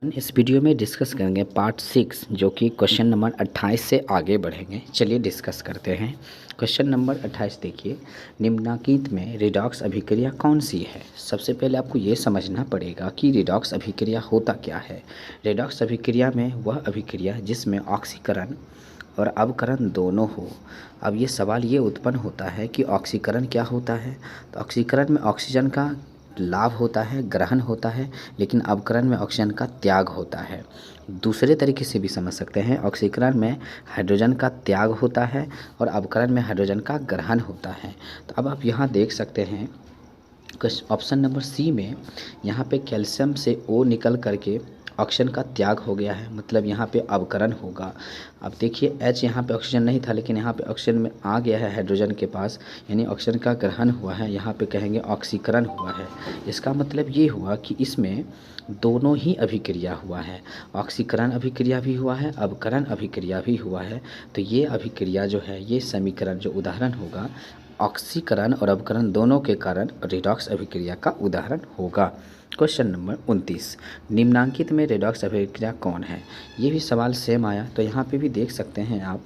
इस वीडियो में डिस्कस करेंगे पार्ट 6 जो कि क्वेश्चन नंबर 28 से आगे बढ़ेंगे। चलिए डिस्कस करते हैं। क्वेश्चन नंबर 28 देखिए, निम्नलिखित में रिडॉक्स अभिक्रिया कौन सी है। सबसे पहले आपको ये समझना पड़ेगा कि रिडॉक्स अभिक्रिया होता क्या है। रिडॉक्स अभिक्रिया में वह अभिक्रिया जिसमें ऑक्सीकरण और अवकरण दोनों हो। अब ये सवाल ये उत्पन्न होता है कि ऑक्सीकरण क्या होता है। तो ऑक्सीकरण में ऑक्सीजन का लाभ होता है, ग्रहण होता है, लेकिन अवकरण में ऑक्सीजन का त्याग होता है। दूसरे तरीके से भी समझ सकते हैं, ऑक्सीकरण में हाइड्रोजन का त्याग होता है और अवकरण में हाइड्रोजन का ग्रहण होता है। तो अब आप यहाँ देख सकते हैं ऑप्शन नंबर सी में यहाँ पे कैल्शियम से O निकल करके ऑक्सीजन का त्याग हो गया है, मतलब यहाँ पे अवकरण होगा। अब देखिए H यहाँ पे ऑक्सीजन नहीं था, लेकिन यहाँ पे ऑक्सीजन में आ गया है हाइड्रोजन के पास, यानी ऑक्सीजन का ग्रहण हुआ है। यहाँ पे कहेंगे ऑक्सीकरण हुआ है। इसका मतलब ये हुआ कि इसमें दोनों ही अभिक्रिया हुआ है, ऑक्सीकरण अभिक्रिया भी हुआ है, अवकरण अभिक्रिया भी हुआ है। तो ये अभिक्रिया जो है, ये समीकरण जो उदाहरण होगा ऑक्सीकरण और अवकरण दोनों के कारण रिडॉक्स अभिक्रिया का उदाहरण होगा। क्वेश्चन नंबर 29, निम्नांकित में रिडॉक्स अभिक्रिया कौन है। ये भी सवाल सेम आया। तो यहाँ पे भी देख सकते हैं आप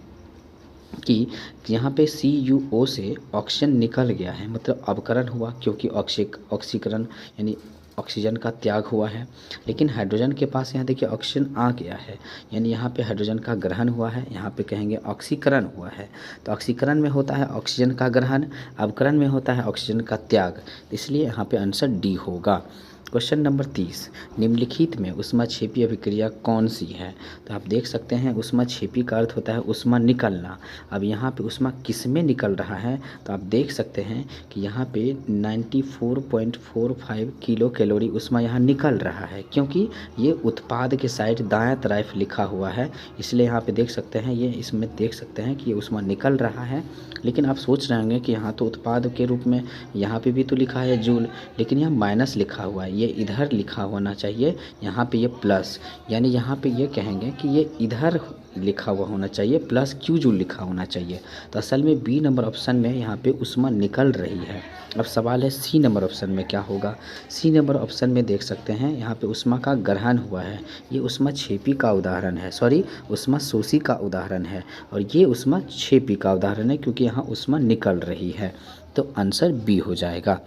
कि यहाँ पे CuO से ऑक्सीजन निकल गया है, मतलब अवकरण हुआ, क्योंकि ऑक्सीकरण यानी ऑक्सीजन का त्याग हुआ है। लेकिन हाइड्रोजन के पास यहाँ देखिए ऑक्सीजन आ गया है, यानी यहाँ पे हाइड्रोजन का ग्रहण हुआ है। यहाँ पे कहेंगे ऑक्सीकरण हुआ है। तो ऑक्सीकरण में होता है ऑक्सीजन का ग्रहण, अवकरण में होता है ऑक्सीजन का त्याग, इसलिए यहाँ पे आंसर डी होगा। क्वेश्चन नंबर 30, निम्नलिखित में ऊष्माक्षेपी अभिक्रिया कौन सी है। तो आप देख सकते हैं ऊष्माक्षेपी का अर्थ होता है ऊष्मा निकलना। अब यहाँ पे ऊष्मा किस में निकल रहा है, तो आप देख सकते हैं कि यहाँ पे 94.45 किलो कैलोरी ऊष्मा यहाँ निकल रहा है, क्योंकि ये उत्पाद के साइड दायां तरफ लिखा हुआ है, इसलिए यहाँ पे देख सकते हैं, ये इसमें देख सकते हैं कि ये ऊष्मा निकल रहा है। लेकिन आप सोच रहे होंगे कि यहाँ तो उत्पाद के रूप में यहाँ पे भी तो लिखा है जूल, लेकिन यहाँ माइनस लिखा हुआ है, ये इधर लिखा होना चाहिए, यहाँ पे ये प्लस, यानी यहाँ पे ये कहेंगे कि ये इधर लिखा हुआ होना चाहिए, प्लस क्यू जूल लिखा होना चाहिए। तो असल में बी नंबर ऑप्शन में यहाँ पे ऊष्मा निकल रही है। अब सवाल है सी नंबर ऑप्शन में क्या होगा। सी नंबर ऑप्शन में देख सकते हैं यहाँ पे ऊष्मा का ग्रहण हुआ है, ये ऊष्माक्षेपी का उदाहरण है, सॉरी ऊष्माशोषी का उदाहरण है, और ये ऊष्माक्षेपी का उदाहरण है, क्योंकि यहाँ ऊष्मा निकल रही है। तो आंसर बी हो जाएगा।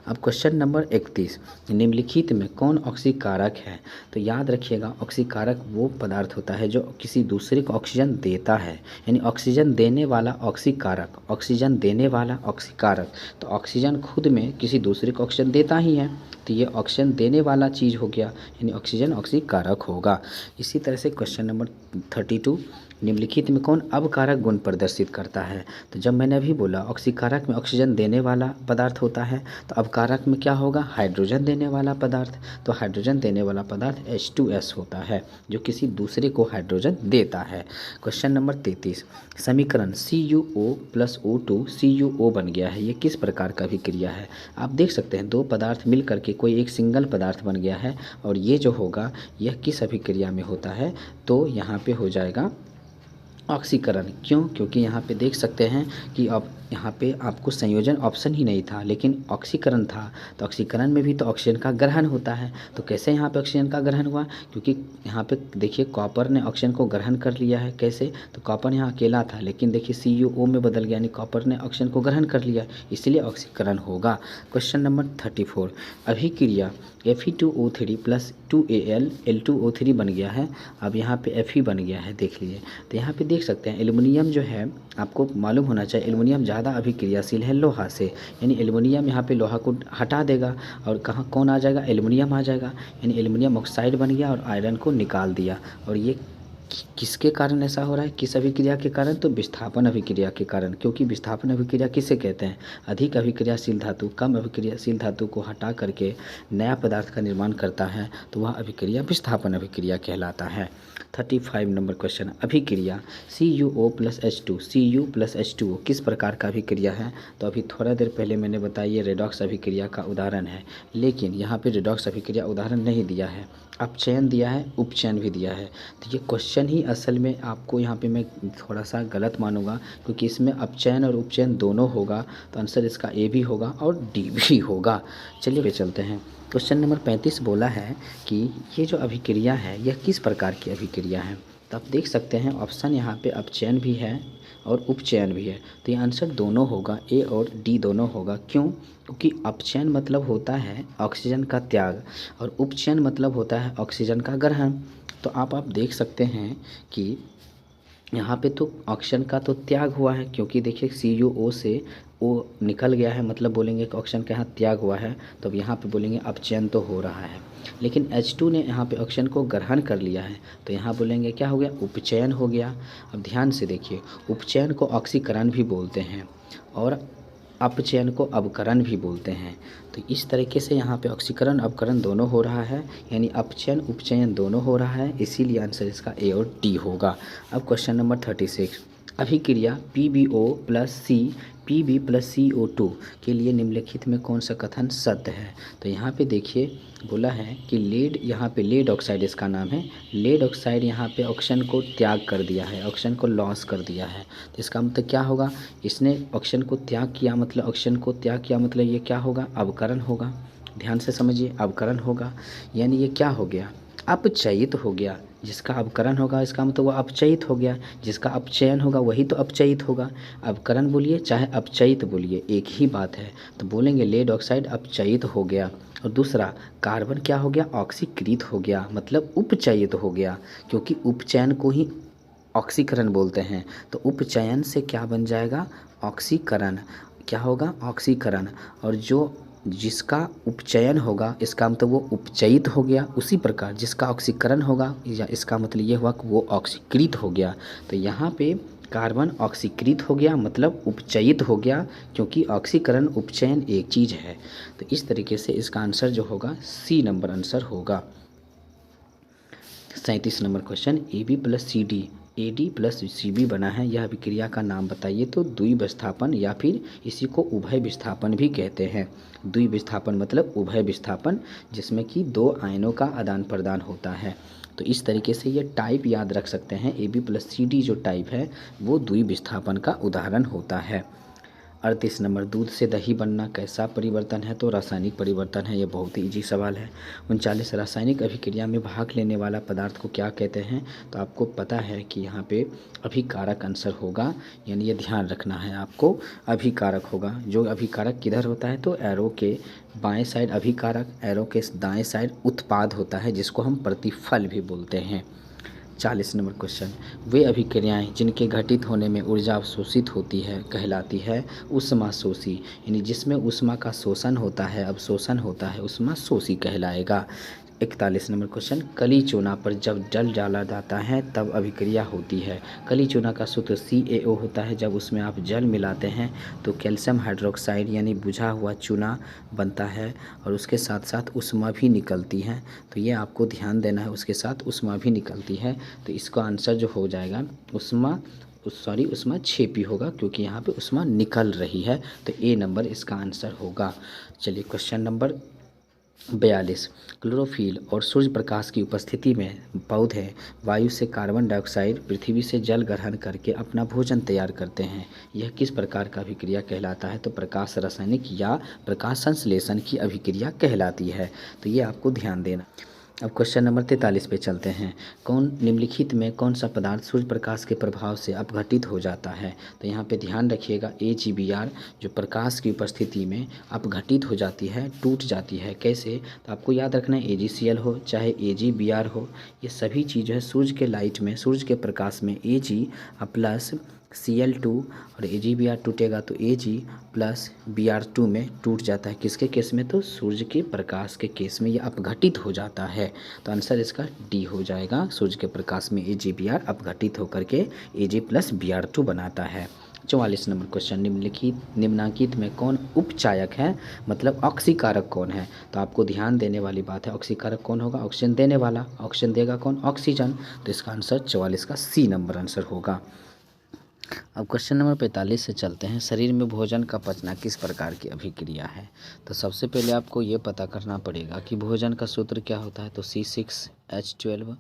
अब क्वेश्चन नंबर 31, निम्नलिखित में कौन ऑक्सीकारक है। तो याद रखिएगा, ऑक्सीकारक वो पदार्थ होता है जो किसी दूसरे को ऑक्सीजन देता है, यानी ऑक्सीजन देने वाला ऑक्सीकारक, ऑक्सीजन देने वाला ऑक्सीकारक। तो ऑक्सीजन खुद में किसी दूसरे को ऑक्सीजन देता ही है, तो ये ऑक्सीजन देने वाला चीज़ हो गया, यानी ऑक्सीजन ऑक्सीकारक होगा। इसी तरह से क्वेश्चन नंबर 32, निम्नलिखित में कौन अवकारक गुण प्रदर्शित करता है। तो जब मैंने अभी बोला ऑक्सीकारक में ऑक्सीजन देने वाला पदार्थ होता है, तो अवकारक में क्या होगा, हाइड्रोजन देने वाला पदार्थ। तो हाइड्रोजन देने वाला पदार्थ H2S होता है, जो किसी दूसरे को हाइड्रोजन देता है। क्वेश्चन नंबर 33, समीकरण CuO + O2 CuO बन गया है, ये किस प्रकार का अभिक्रिया है। आप देख सकते हैं दो पदार्थ मिल करके कोई एक सिंगल पदार्थ बन गया है, और ये जो होगा यह किस अभिक्रिया में होता है। तो यहाँ पे हो जाएगा ऑक्सीकरण। क्यों, क्योंकि यहाँ पे देख सकते हैं कि अब यहाँ पे आपको संयोजन ऑप्शन ही नहीं था, लेकिन ऑक्सीकरण था। तो ऑक्सीकरण में भी तो ऑक्सीजन का ग्रहण होता है। तो कैसे यहाँ पे ऑक्सीजन का ग्रहण हुआ, क्योंकि यहाँ पे देखिए कॉपर ने ऑक्सीजन को ग्रहण कर लिया है। कैसे, तो कॉपर यहाँ अकेला था, लेकिन देखिए CuO में बदल गया, यानी कॉपर ने ऑक्सीजन को ग्रहण कर लिया, इसलिए ऑक्सीकरण होगा। क्वेश्चन नंबर 34, अभिक्रिया Fe2O3 + 2Al L2O3 बन गया है। अब यहाँ पे Fe बन गया है, देख लीजिए। तो यहाँ पे देख सकते हैं एल्युमिनियम जो है, आपको मालूम होना चाहिए एल्युमिनियम ज़्यादा अभिक्रियाशील है लोहा से, यानी एल्युमिनियम यहाँ पे लोहा को हटा देगा, और कहाँ कौन आ जाएगा, एल्युमिनियम आ जाएगा, यानी एल्युमिनियम ऑक्साइड बन गया और आयरन को निकाल दिया। और ये किसके कारण ऐसा हो रहा है, किस अभिक्रिया के कारण, तो विस्थापन अभिक्रिया के कारण। क्योंकि विस्थापन अभिक्रिया किसे कहते हैं, अधिक अभिक्रियाशील धातु कम अभिक्रियाशील धातु को हटा करके नया पदार्थ का निर्माण करता है, तो वह अभिक्रिया विस्थापन अभिक्रिया कहलाता है। 35 नंबर क्वेश्चन, अभिक्रिया CuO + H2 Cu + H2O किस प्रकार का अभिक्रिया है। तो अभी थोड़ा देर पहले मैंने बताया रेडॉक्स अभिक्रिया का उदाहरण है, लेकिन यहाँ पे रेडॉक्स अभिक्रिया उदाहरण नहीं दिया है, अपचयन दिया है, उपचयन भी दिया है। तो ये क्वेश्चन ऑप्शन ही असल में आपको यहाँ पे मैं थोड़ा सा गलत मानूंगा, क्योंकि इसमें अपचयन और उपचयन दोनों होगा, तो आंसर इसका ए भी होगा और डी भी होगा। चलिए पे चलते हैं। क्वेश्चन नंबर 35 बोला है कि ये जो अभिक्रिया है यह किस प्रकार की अभिक्रिया है। तो आप देख सकते हैं ऑप्शन यहाँ पे अपचयन भी है और उपचयन भी है, तो ये आंसर दोनों होगा, ए और डी दोनों होगा। क्यों? क्योंकि अपचयन मतलब होता है ऑक्सीजन का त्याग और उपचयन मतलब होता है ऑक्सीजन का ग्रहण। तो आप देख सकते हैं कि यहाँ पे तो ऑक्सीजन का तो त्याग हुआ है, क्योंकि देखिए CuO से ओ निकल गया है, मतलब बोलेंगे कि ऑक्सीजन का यहाँ त्याग हुआ है, तो अब यहाँ पे बोलेंगे अपचयन तो हो रहा है। लेकिन H2 ने यहाँ पे ऑक्सीजन को ग्रहण कर लिया है, तो यहाँ बोलेंगे क्या हो गया, उपचयन हो गया। अब ध्यान से देखिए, उपचयन को ऑक्सीकरण भी बोलते हैं और अपचयन को अवकरण भी बोलते हैं। तो इस तरीके से यहाँ पे ऑक्सीकरण अवकरण दोनों हो रहा है, यानी अपचयन उपचयन दोनों हो रहा है, इसीलिए आंसर इसका ए और डी होगा। अब क्वेश्चन नंबर 36, अभिक्रिया PbO + C Pb + CO2 के लिए निम्नलिखित में कौन सा कथन सत्य है। तो यहाँ पे देखिए बोला है कि लेड, यहाँ पे लेड ऑक्साइड इसका नाम है, लेड ऑक्साइड यहाँ पे ऑक्सीजन को त्याग कर दिया है, ऑक्सीजन को लॉस कर दिया है। तो इसका मतलब क्या होगा, इसने ऑक्सीजन को त्याग किया, मतलब ऑक्सीजन को त्याग किया मतलब ये क्या होगा, अवकरण होगा। ध्यान से समझिए, अवकरण होगा, यानी ये क्या हो गया, अपचयित हो गया। जिसका अवकरण होगा इसका मतलब वो अपचयित हो गया, जिसका अपचयन होगा वही तो अपचयित होगा। अवकरण बोलिए चाहे अपचयित बोलिए एक ही बात है, तो बोलेंगे लेड ऑक्साइड अपचयित हो गया। और दूसरा कार्बन क्या हो गया, ऑक्सीकृत हो गया, मतलब उपचयित हो गया, क्योंकि उपचयन को ही ऑक्सीकरण बोलते हैं। तो उपचयन से क्या बन जाएगा, ऑक्सीकरण, क्या होगा, ऑक्सीकरण। और जो जिसका उपचयन होगा इसका मतलब वो उपचयित हो गया, उसी प्रकार जिसका ऑक्सीकरण होगा या इसका मतलब ये हुआ कि वो ऑक्सीकृत हो गया। तो यहाँ पे कार्बन ऑक्सीकृत हो गया मतलब उपचयित हो गया, क्योंकि ऑक्सीकरण उपचयन एक चीज़ है। तो इस तरीके से इसका आंसर जो होगा सी नंबर आंसर होगा। 37 number question, AB + CD AD + CB बना है, यह अभिक्रिया का नाम बताइए। तो द्विविस्थापन या फिर इसी को उभय विस्थापन भी कहते हैं। द्विविस्थापन मतलब उभय विस्थापन, जिसमें कि दो आयनों का आदान प्रदान होता है। तो इस तरीके से ये टाइप याद रख सकते हैं, AB + CD जो टाइप है वो द्विविस्थापन का उदाहरण होता है। 38 नंबर, दूध से दही बनना कैसा परिवर्तन है। तो रासायनिक परिवर्तन है, ये बहुत ही ईजी सवाल है। 39, रासायनिक अभिक्रिया में भाग लेने वाला पदार्थ को क्या कहते हैं। तो आपको पता है कि यहाँ पे अभिकारक आंसर होगा, यानी ये ध्यान रखना है आपको, अभिकारक होगा। जो अभिकारक किधर होता है, तो एरो के बाएं साइड अभिकारक, एरो के दाएं साइड उत्पाद होता है, जिसको हम प्रतिफल भी बोलते हैं। 40 नंबर क्वेश्चन, वे अभिक्रियाएं जिनके घटित होने में ऊर्जा अवशोषित होती है कहलाती है ऊष्माशोषी, यानी जिसमें ऊष्मा का शोषण होता है, अवशोषण होता है, ऊष्माशोषी कहलाएगा। 41 नंबर क्वेश्चन, कली चूना पर जब जल डाला जाता है तब अभिक्रिया होती है। कली चूना का सूत्र CaO होता है, जब उसमें आप जल मिलाते हैं तो कैल्शियम हाइड्रोक्साइड यानी बुझा हुआ चूना बनता है, और उसके साथ साथ ऊष्मा भी निकलती है। तो ये आपको ध्यान देना है, उसके साथ ऊष्मा भी निकलती है। तो इसका आंसर जो हो जाएगा ऊष्मा छेपी होगा, क्योंकि यहाँ पे ऊष्मा निकल रही है, तो ए नंबर इसका आंसर होगा। चलिए क्वेश्चन नंबर 42, क्लोरोफिल और सूर्य प्रकाश की उपस्थिति में पौधे वायु से कार्बन डाइऑक्साइड, पृथ्वी से जल ग्रहण करके अपना भोजन तैयार करते हैं। यह किस प्रकार का अभिक्रिया कहलाता है। तो प्रकाश रासायनिक या प्रकाश संश्लेषण की अभिक्रिया कहलाती है। तो ये आपको ध्यान देना। अब क्वेश्चन नंबर 43 पे चलते हैं, निम्नलिखित में कौन सा पदार्थ सूर्य प्रकाश के प्रभाव से अपघटित हो जाता है। तो यहाँ पे ध्यान रखिएगा, AgBr जो प्रकाश की उपस्थिति में अपघटित हो जाती है, टूट जाती है। कैसे, तो आपको याद रखना है AgCl हो चाहे AgBr हो, ये सभी चीज़ है सूर्य के लाइट में, सूर्य के प्रकाश में Ag प्लस Cl2 और AgBr टूटेगा तो Ag प्लस Br2 में टूट जाता है। किसके केस में, तो सूर्य के प्रकाश के केस में ये अपघटित हो जाता है। तो आंसर इसका डी हो जाएगा, सूर्य के प्रकाश में AgBr अपघटित होकर के Ag प्लस Br2 बनाता है। 44 नंबर क्वेश्चन, निम्नांकित में कौन उपचायक है, मतलब ऑक्सीकारक कौन है। तो आपको ध्यान देने वाली बात है, ऑक्सीकारक कौन होगा, ऑक्सीजन देने वाला। ऑक्सीजन देगा कौन, ऑक्सीजन। तो इसका आंसर 44 का सी नंबर आंसर होगा। अब क्वेश्चन नंबर 45 से चलते हैं, शरीर में भोजन का पचना किस प्रकार की अभिक्रिया है। तो सबसे पहले आपको ये पता करना पड़ेगा कि भोजन का सूत्र क्या होता है। तो C6H12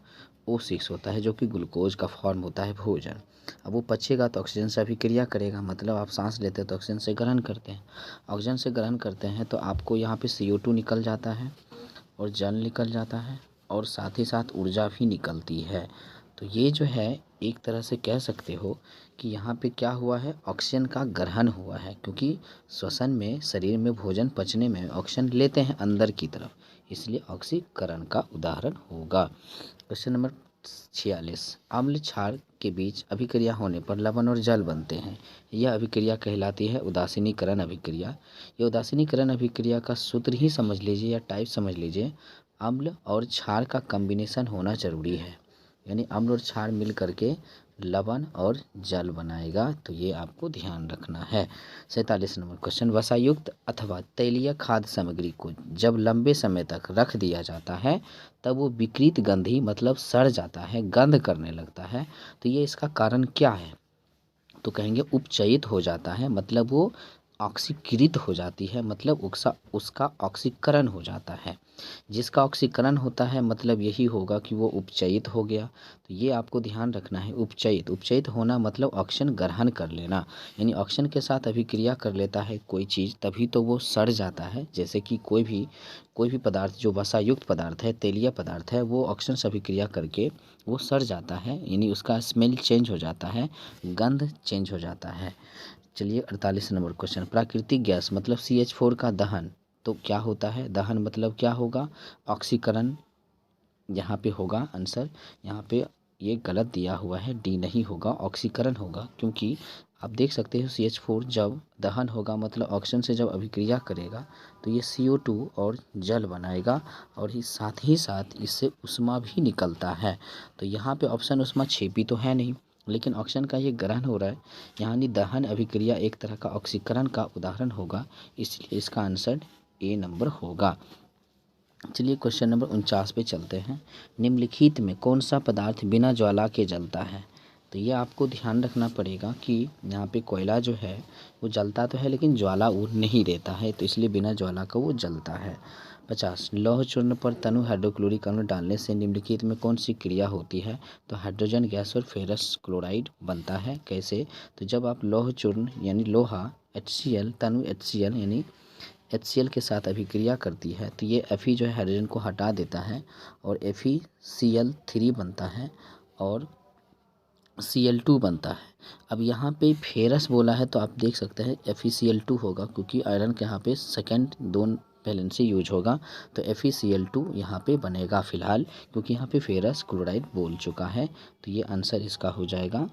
O6 होता है, जो कि ग्लूकोज का फॉर्म होता है भोजन। अब वो पचेगा तो ऑक्सीजन से अभिक्रिया करेगा, मतलब आप सांस लेते हैं तो ऑक्सीजन से ग्रहण करते हैं। ऑक्सीजन से ग्रहण करते हैं तो आपको यहाँ पे CO2 निकल जाता है और जल निकल जाता है और साथ ही साथ ऊर्जा भी निकलती है। तो ये जो है एक तरह से कह सकते हो कि यहाँ पे क्या हुआ है, ऑक्सीजन का ग्रहण हुआ है, क्योंकि श्वसन में शरीर में भोजन पचने में ऑक्सीजन लेते हैं अंदर की तरफ, इसलिए ऑक्सीकरण का उदाहरण होगा। क्वेश्चन नंबर 46, अम्ल क्षार के बीच अभिक्रिया होने पर लवण और जल बनते हैं। यह अभिक्रिया कहलाती है उदासीनीकरण अभिक्रिया। ये उदासीनीकरण अभिक्रिया का सूत्र ही समझ लीजिए या टाइप समझ लीजिए, अम्ल और क्षार का कॉम्बिनेशन होना जरूरी है, यानी अम्ल और क्षार मिल करके लवण और जल बनाएगा, तो ये आपको ध्यान रखना है। 47 नंबर क्वेश्चन, वसायुक्त अथवा तैलीय खाद्य सामग्री को जब लंबे समय तक रख दिया जाता है तब वो विकृत गंधी मतलब सड़ जाता है, गंध करने लगता है। तो ये इसका कारण क्या है, तो कहेंगे उपचयित हो जाता है, मतलब वो ऑक्सीकृत हो जाती है, मतलब उसका ऑक्सीकरण हो जाता है। जिसका ऑक्सीकरण होता है मतलब यही होगा कि वो उपचयित हो गया। तो ये आपको ध्यान रखना है, उपचयित होना मतलब ऑक्सीजन ग्रहण कर लेना, यानी ऑक्सीजन के साथ अभिक्रिया कर लेता है कोई चीज़, तभी तो वो सड़ जाता है। जैसे कि कोई भी पदार्थ जो वसायुक्त पदार्थ है, तेलीय पदार्थ है, वो ऑक्सीजन से अभिक्रिया करके वो सड़ जाता है, यानी उसका स्मेल चेंज हो जाता है, गंध चेंज हो जाता है। चलिए 48 नंबर क्वेश्चन, प्राकृतिक गैस मतलब CH4 का दहन तो क्या होता है, दहन मतलब क्या होगा, ऑक्सीकरण यहाँ पे होगा आंसर। यहाँ पे ये गलत दिया हुआ है, डी नहीं होगा, ऑक्सीकरण होगा, क्योंकि आप देख सकते हो CH4 जब दहन होगा मतलब ऑक्सीजन से जब अभिक्रिया करेगा तो ये CO2 और जल बनाएगा, और साथ ही साथ इससे उष्मा भी निकलता है। तो यहाँ पे ऑप्शन उष्मा छेपी तो है नहीं, लेकिन ऑक्सीजन का ये ग्रहण हो रहा है, यानी दहन अभिक्रिया एक तरह का ऑक्सीकरण का उदाहरण होगा, इसलिए इसका आंसर A नंबर होगा। चलिए क्वेश्चन नंबर 49 पे चलते हैं, निम्नलिखित में कौन सा पदार्थ बिना ज्वाला के जलता है। तो ये आपको ध्यान रखना पड़ेगा कि यहाँ पे कोयला जो है वो जलता तो है लेकिन ज्वाला वो नहीं देता है, तो इसलिए बिना ज्वाला का वो जलता है। 50, लौह चूर्ण पर तनु हाइड्रोक्लोरिक अम्ल डालने से निम्नलिखित में कौन सी क्रिया होती है। तो हाइड्रोजन गैस और फेरस क्लोराइड बनता है। कैसे, तो जब आप लौह चूर्ण यानी लोहा HCl तनु HCl यानी HCl के साथ अभिक्रिया करती है तो ये Fe जो है हाइड्रोजन को हटा देता है और FeCl3 बनता है और Cl2 बनता है। अब यहाँ पे फेरस बोला है तो आप देख सकते हैं FeCl2 होगा, क्योंकि आयरन के यहाँ पे सेकेंड दोन वैलेंसी यूज होगा, तो FeCl2 यहाँ पे बनेगा फिलहाल, क्योंकि यहाँ पे फेरस क्लोराइड बोल चुका है। तो ये आंसर इसका हो जाएगा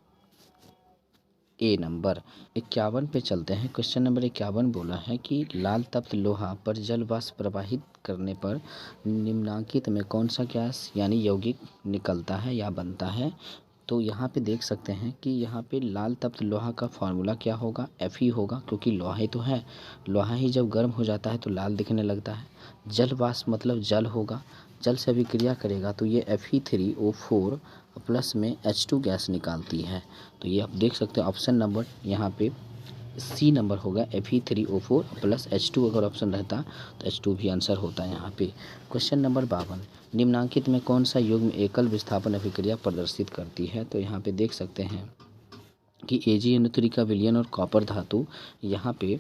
A नंबर। 51 पे चलते हैं, क्वेश्चन नंबर 51 बोला है कि लाल तप्त लोहा पर जल वाष्प प्रवाहित करने पर निम्नांकित में कौन सा गैस यानी यौगिक निकलता है या बनता है। तो यहाँ पे देख सकते हैं कि यहाँ पे लाल तप्त लोहा का फार्मूला क्या होगा, Fe होगा, क्योंकि लोहा ही तो है, लोहा ही जब गर्म हो जाता है तो लाल दिखने लगता है। जल वाष्प मतलब जल होगा, जल से अभिक्रिया करेगा तो ये Fe3O4 प्लस में H2 गैस निकालती है। तो ये आप देख सकते हैं ऑप्शन नंबर यहाँ पे C नंबर होगा, Fe3O4 प्लस H2 अगर ऑप्शन रहता तो H2 भी आंसर होता है यहाँ पे। क्वेश्चन नंबर 52, निम्नांकित में कौन सा युग्म एकल विस्थापन अभिक्रिया प्रदर्शित करती है। तो यहाँ पे देख सकते हैं कि AgNO3 का विलयन और कॉपर धातु, यहाँ पे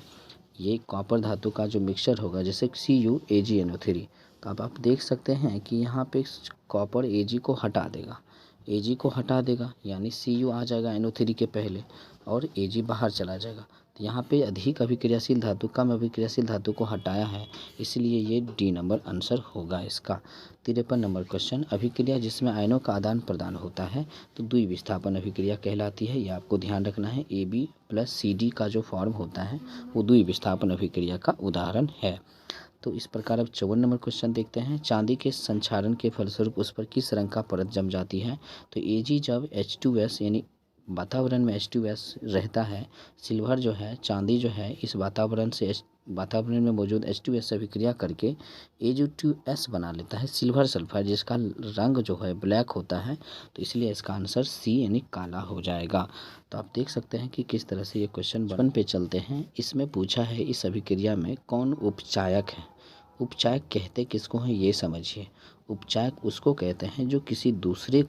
ये कॉपर धातु का जो मिक्सचर होगा जैसे CuAgNO3, तो अब आप देख सकते हैं कि यहाँ पे कॉपर Ag को हटा देगा, यानी Cu आ जाएगा NO3 के पहले और Ag बाहर चला जाएगा। तो यहाँ पे अधिक अभिक्रियाशील धातु कम अभिक्रियाशील धातु को हटाया है, इसलिए ये D नंबर आंसर होगा इसका। 53 नंबर क्वेश्चन, अभिक्रिया जिसमें आयनों का आदान प्रदान होता है तो द्विविस्थापन अभिक्रिया कहलाती है। ये आपको ध्यान रखना है, AB प्लस CD का जो फॉर्म होता है वो द्विविस्थापन अभिक्रिया का उदाहरण है। तो इस प्रकार अब 54 नंबर क्वेश्चन देखते हैं, चांदी के संक्षारण के फलस्वरूप उस पर किस रंग का परत जम जाती है। तो Ag जब H2S यानी वातावरण में H2S रहता है, सिल्वर जो है चांदी जो है इस वातावरण में मौजूद H2S से अभिक्रिया करके Ag2S बना लेता है सिल्वर सल्फाइड, जिसका रंग जो है ब्लैक होता है, तो इसलिए इसका आंसर C यानी काला हो जाएगा। तो आप देख सकते हैं कि किस तरह से ये क्वेश्चन बन पे चलते हैं। इसमें पूछा है इस अभिक्रिया में कौन उपचायक है, उपचायक कहते किसको हैं ये समझिए। उपचायक उसको कहते हैं जो किसी दूसरे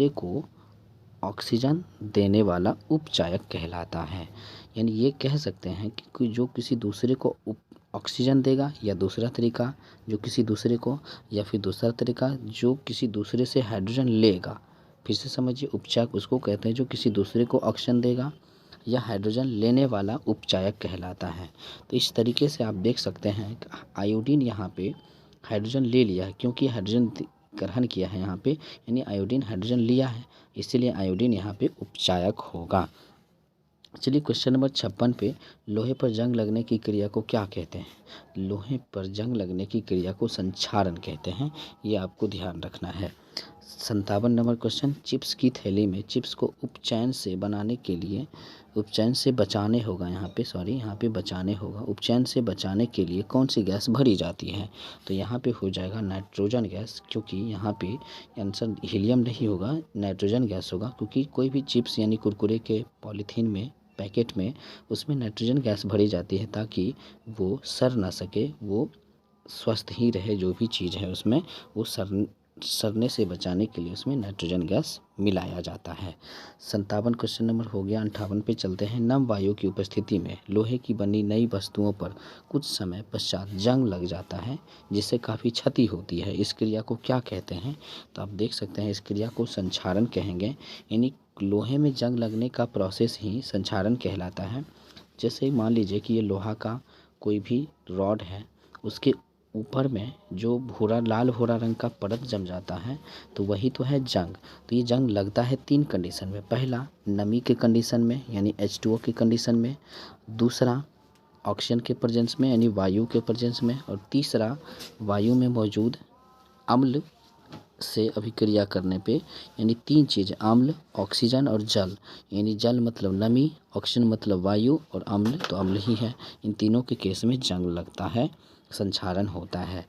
को ऑक्सीजन देने वाला उपचायक कहलाता है। यानी ये कह सकते हैं कि कोई जो किसी दूसरे को ऑक्सीजन देगा, या दूसरा तरीका जो किसी दूसरे को, या फिर दूसरा तरीका जो किसी दूसरे से हाइड्रोजन लेगा। फिर से समझिए, उपचायक उसको कहते हैं जो किसी दूसरे को ऑक्सीजन देगा या हाइड्रोजन लेने वाला उपचायक कहलाता है। तो इस तरीके से आप देख सकते हैं कि आयोडीन यहाँ पे हाइड्रोजन ले लिया है, क्योंकि हाइड्रोजन ग्रहण किया है यहाँ पे, यानी आयोडीन हाइड्रोजन लिया है, इसीलिए आयोडीन यहाँ पे उपचायक होगा। चलिए क्वेश्चन नंबर 56 पे, लोहे पर जंग लगने की क्रिया को क्या कहते हैं? लोहे पर जंग लगने की क्रिया को संक्षारण कहते हैं, ये आपको ध्यान रखना है। 57 नंबर क्वेश्चन, चिप्स की थैली में चिप्स को उपचयन से बनाने के लिए, उपचयन से बचाने होगा यहाँ पे बचाने होगा, उपचयन से बचाने के लिए कौन सी गैस भरी जाती है? तो यहाँ पे हो जाएगा नाइट्रोजन गैस, क्योंकि यहाँ पे आंसर हीलियम नहीं होगा, नाइट्रोजन गैस होगा, क्योंकि कोई भी चिप्स यानी कुरकुरे के पॉलीथीन में, पैकेट में, उसमें नाइट्रोजन गैस भरी जाती है ताकि वो सड़ ना सके, वो स्वस्थ ही रहे, जो भी चीज़ है उसमें वो सड़ने से बचाने के लिए उसमें नाइट्रोजन गैस मिलाया जाता है। 57 क्वेश्चन नंबर हो गया। 58 पे चलते हैं। नम वायु की उपस्थिति में लोहे की बनी नई वस्तुओं पर कुछ समय पश्चात जंग लग जाता है, जिससे काफ़ी क्षति होती है। इस क्रिया को क्या कहते हैं? तो आप देख सकते हैं इस क्रिया को संक्षारण कहेंगे, यानी लोहे में जंग लगने का प्रोसेस ही संक्षारण कहलाता है। जैसे मान लीजिए कि ये लोहा का कोई भी रॉड है, उसके ऊपर में जो लाल भूरा रंग का परत जम जाता है, तो वही तो है जंग। तो ये जंग लगता है 3 कंडीशन में। पहला नमी के कंडीशन में, यानी H2O के कंडीशन में। दूसरा ऑक्सीजन के प्रेजेंस में, यानी वायु के प्रेजेंस में। और तीसरा वायु में मौजूद अम्ल से अभिक्रिया करने पे, यानी 3 चीज़, अम्ल, ऑक्सीजन और जल। यानी जल मतलब नमी, ऑक्सीजन मतलब वायु, और अम्ल तो अम्ल ही है। इन तीनों के केस में जंग लगता है, संक्षारण होता है।